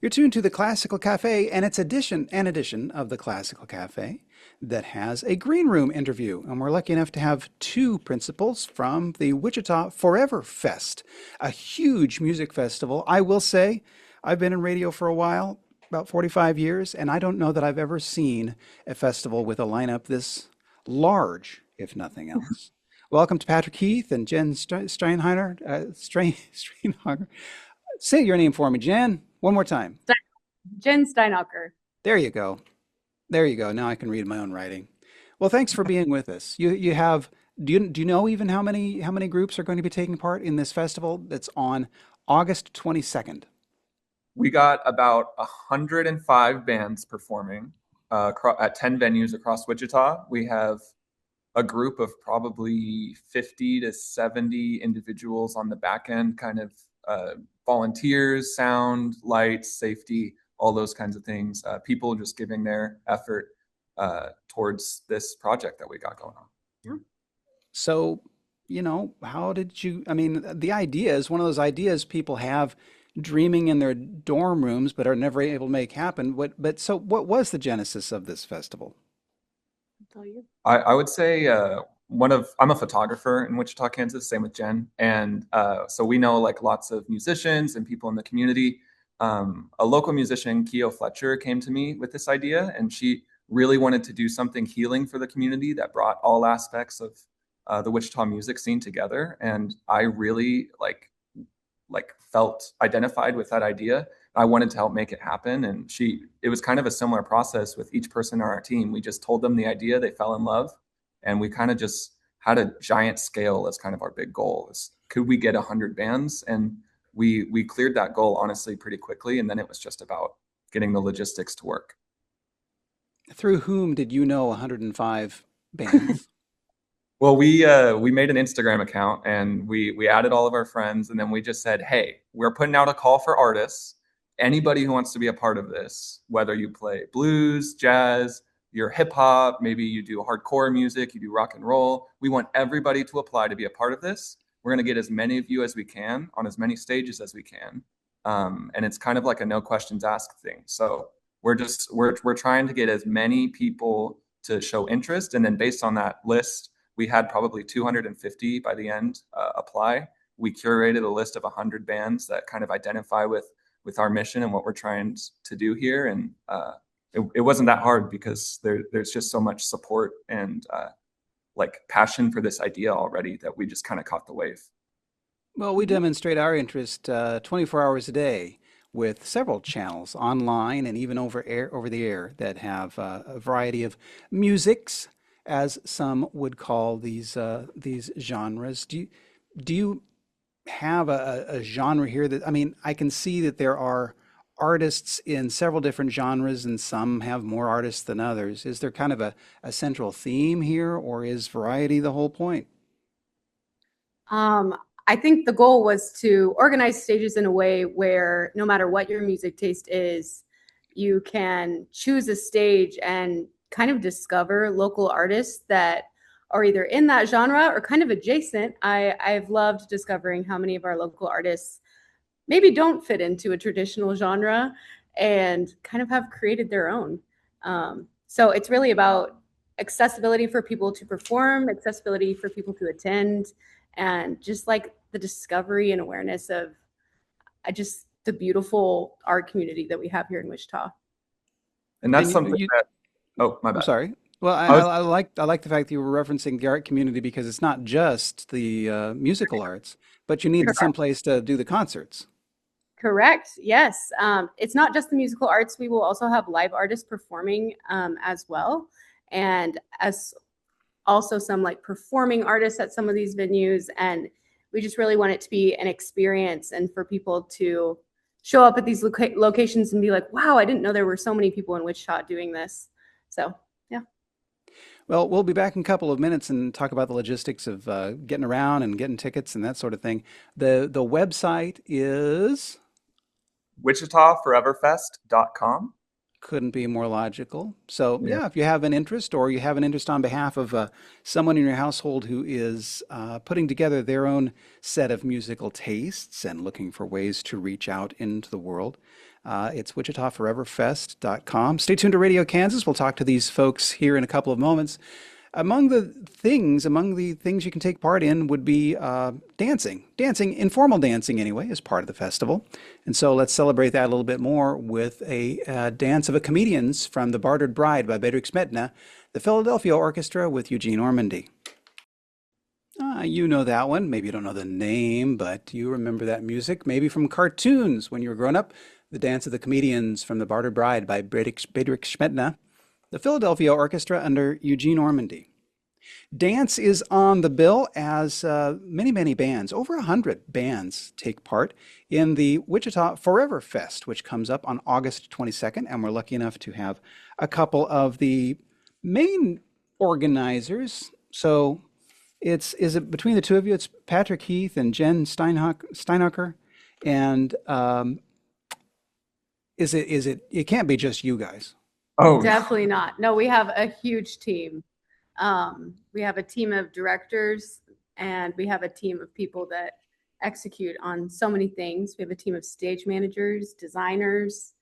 You're tuned to the Classical Cafe and its edition of the Classical Cafe that has a green room interview. And we're lucky enough to have two principals from the Wichita Forever Fest, a huge music festival. I will say, I've been in radio for a while, about 45 years, and I don't know that I've ever seen a festival with a lineup this large, if nothing else. Welcome to Patrick Heath and Jen Strainhager. Say your name for me, Jen, one more time. Jen Steinhocker. There you go. There you go. Now I can read my own writing. Well, thanks for being with us. You have do you know even how many groups are going to be taking part in this festival that's on August 22nd? We got about 105 bands performing at 10 venues across Wichita. We have a group of probably 50 to 70 individuals on the back end, kind of volunteers, sound, lights, safety, all those kinds of things. People just giving their effort towards this project that we got going on. Yeah. So, how did you, I mean, the idea is one of those ideas people have dreaming in their dorm rooms but are never able to make happen. What was the genesis of this festival? I'll tell you. I would say I'm a photographer in Wichita, Kansas, same with Jen. And so we know like lots of musicians and people in the community. A local musician, Keo Fletcher, came to me with this idea, and she really wanted to do something healing for the community that brought all aspects of the Wichita music scene together. And I really felt identified with that idea. I wanted to help make it happen. And it was kind of a similar process with each person on our team. We just told them the idea, they fell in love, and we kind of just had a giant scale as kind of our big goal. Is could we get 100 bands? And we cleared that goal honestly pretty quickly. And then it was just about getting the logistics to work. Through whom did you know 105 bands? Well, we made an Instagram account, and we added all of our friends, and then we just said, hey, we're putting out a call for artists. Anybody who wants to be a part of this, whether you play blues, jazz, you're hip hop, maybe you do hardcore music, you do rock and roll. We want everybody to apply to be a part of this. We're going to get as many of you as we can on as many stages as we can. And it's kind of like a no questions asked thing. So we're trying to get as many people to show interest. And then based on that list, we had probably 250 by the end apply. We curated a list of 100 bands that kind of identify with our mission and what we're trying to do here. And it wasn't that hard because there's just so much support and passion for this idea already that we just kind of caught the wave. Well, we demonstrate our interest 24 hours a day with several channels online and even over the air that have a variety of musics, as some would call these genres. Do you have a genre here that, I mean, I can see that there are artists in several different genres and some have more artists than others. Is there kind of a central theme here, or is variety the whole point? I think the goal was to organize stages in a way where no matter what your music taste is, you can choose a stage and kind of discover local artists that are either in that genre or kind of adjacent. I've loved discovering how many of our local artists maybe don't fit into a traditional genre and kind of have created their own. So it's really about accessibility for people to perform, accessibility for people to attend, and just like the discovery and awareness of just the beautiful art community that we have here in Wichita. And that's something that, oh, my I'm bad. sorry. Well, I like the fact that you were referencing the art community because it's not just the musical arts, but you need some place to do the concerts. Correct. Yes. It's not just the musical arts. We will also have live artists performing as well. And as also some like performing artists at some of these venues. And we just really want it to be an experience and for people to show up at these locations and be like, wow, I didn't know there were so many people in Wichita doing this. So, yeah. Well, we'll be back in a couple of minutes and talk about the logistics of getting around and getting tickets and that sort of thing. The website is WichitaForeverFest.com. couldn't be more logical. So Yeah. yeah, if you have an interest or you have an interest on behalf of someone in your household who is putting together their own set of musical tastes and looking for ways to reach out into the world, It's wichitaforeverfest.com. Stay tuned to Radio Kansas. We'll talk to these folks here in a couple of moments. Among the things you can take part in would be dancing. Dancing, informal dancing anyway, is part of the festival. And so let's celebrate that a little bit more with a dance of a comedians from The Bartered Bride by Bedřich Smetana, the Philadelphia Orchestra with Eugene Ormandy. You know that one. Maybe you don't know the name, but you remember that music, maybe from cartoons when you were growing up. The Dance of the Comedians from The Bartered Bride by Bedřich Smetana, the Philadelphia Orchestra under Eugene Ormandy. Dance is on the bill as many bands, over 100 bands, take part in the Wichita Forever Fest, which comes up on August 22nd. And we're lucky enough to have a couple of the main organizers. So is it between the two of you? It's Patrick Heath and Jen Steinhacker. And it can't be just you guys. Oh, Definitely not. No, we have a huge team. We have a team of directors and we have a team of people that execute on so many things. We have a team of stage managers, designers.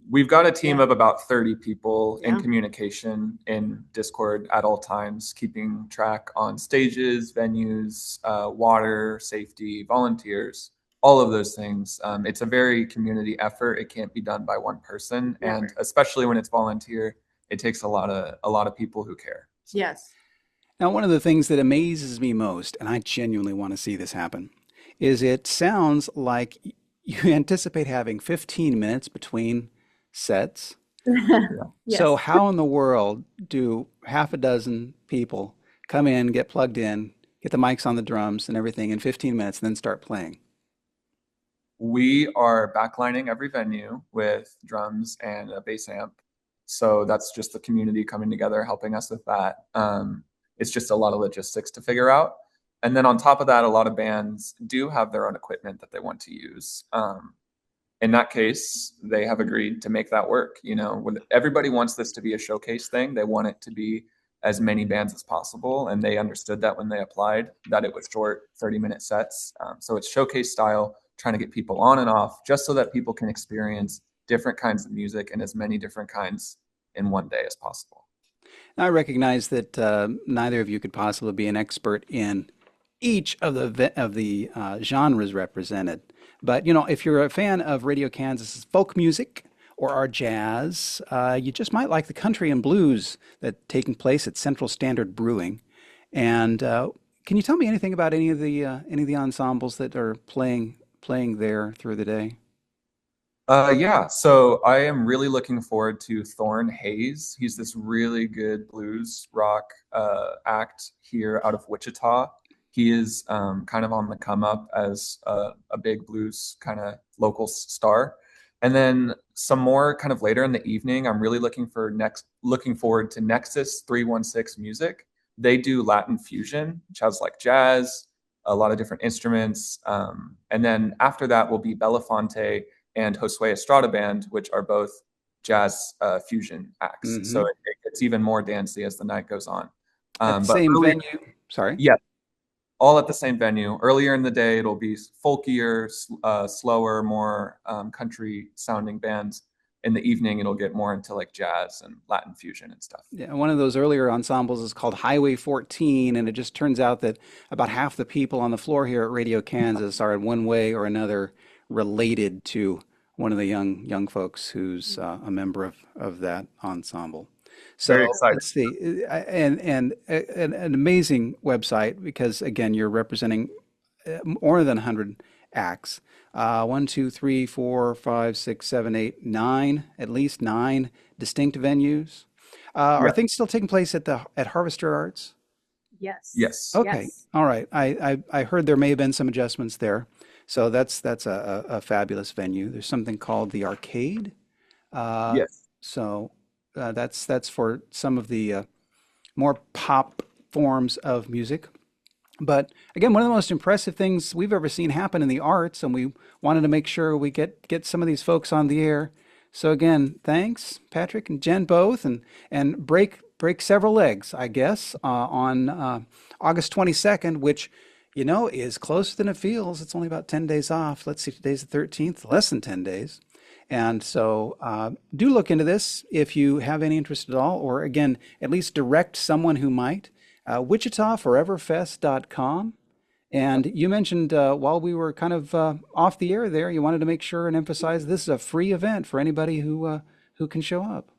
we've got a team Yeah. of about 30 people in Yeah. communication in Discord at all times, keeping track on stages, venues, water, safety, volunteers, all of those things. It's a very community effort. It can't be done by one person, and Never. especially when it's volunteer, it takes a lot of people who care. Yes. Now, one of the things that amazes me most, and I genuinely want to see this happen, is it sounds like you anticipate having 15 minutes between sets. Yes. So how in the world do half a dozen people come in, get plugged in, get the mics on the drums and everything in 15 minutes, and then start playing? We are backlining every venue with drums and a bass amp. So that's just the community coming together, helping us with that. It's just a lot of logistics to figure out. And then on top of that, a lot of bands do have their own equipment that they want to use. In that case, they have agreed to make that work. You know, when everybody wants this to be a showcase thing, they want it to be as many bands as possible. And they understood that when they applied, that it was short 30-minute sets. So it's showcase style, trying to get people on and off, just so that people can experience different kinds of music and as many different kinds in one day as possible. Now, I recognize that neither of you could possibly be an expert in each of the genres represented. But you know, if you're a fan of Radio Kansas's folk music or our jazz, you just might like the country and blues that taking place at Central Standard Brewing. And can you tell me anything about any of the ensembles that are playing there through the day? Yeah, so I am really looking forward to Thorn Hayes. He's this really good blues rock act here out of Wichita. He is kind of on the come up as a big blues kind of local star. And then some more kind of later in the evening, I'm really looking forward to Nexus 316 Music. They do Latin fusion, which has like jazz, a lot of different instruments. And then after that will be Belafonte and Josue Estrada Band, which are both jazz fusion acts. Mm-hmm. So it gets even more dancey as the night goes on. At the But same early- venue. Sorry. Yeah, all at the same venue. Earlier in the day, it'll be folkier, slower, more country sounding bands. In the evening, it'll get more into like jazz and Latin fusion and stuff. Yeah, one of those earlier ensembles is called Highway 14, and it just turns out that about half the people on the floor here at Radio Kansas are in one way or another related to one of the young folks who's a member of that ensemble. So Very exciting. let's see, and an amazing website because again, you're representing more than 100 acts. 1, 2, 3, 4, 5, 6, 7, 8, 9, at least 9 distinct venues. Are Yeah. things still taking place at Harvester Arts? Yes. Yes. Okay, Yes. all right. I heard there may have been some adjustments there, so that's a fabulous venue. There's something called the Arcade. Yes. So that's for some of the more pop forms of music. But again, one of the most impressive things we've ever seen happen in the arts, and we wanted to make sure we get some of these folks on the air. So again, thanks, Patrick and Jen both, and break several legs, I guess, on August 22nd, which you know is closer than it feels. It's only about 10 days off. Let's see, today's the 13th, less than 10 days. And so do look into this if you have any interest at all, or again, at least direct someone who might. WichitaForeverFest.com. And you mentioned while we were kind of off the air there, you wanted to make sure and emphasize this is a free event for anybody who can show up.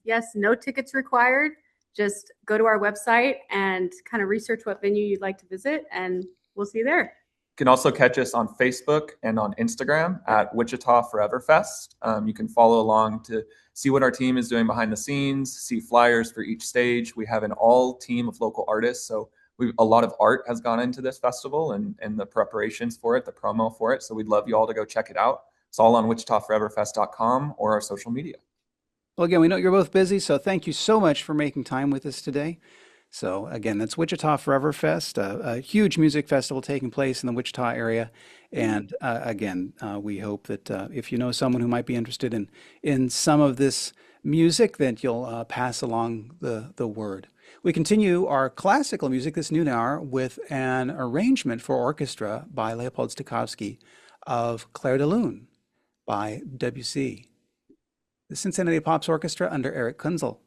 Yes, no tickets required. Just go to our website and kind of research what venue you'd like to visit, and we'll see you there. You can also catch us on Facebook and on Instagram at Wichita Forever Fest. You can follow along to see what our team is doing behind the scenes, see flyers for each stage. We have an all team of local artists. So a lot of art has gone into this festival and the preparations for it, the promo for it. So we'd love you all to go check it out. It's all on WichitaForeverFest.com or our social media. Well, again, we know you're both busy, so thank you so much for making time with us today. So again, that's Wichita Forever Fest, a huge music festival taking place in the Wichita area. And again, we hope that if you know someone who might be interested in some of this music, that you'll pass along the word. We continue our classical music this noon hour with an arrangement for orchestra by Leopold Stokowski of Clair de Lune by Debussy. The Cincinnati Pops Orchestra under Eric Kunzel.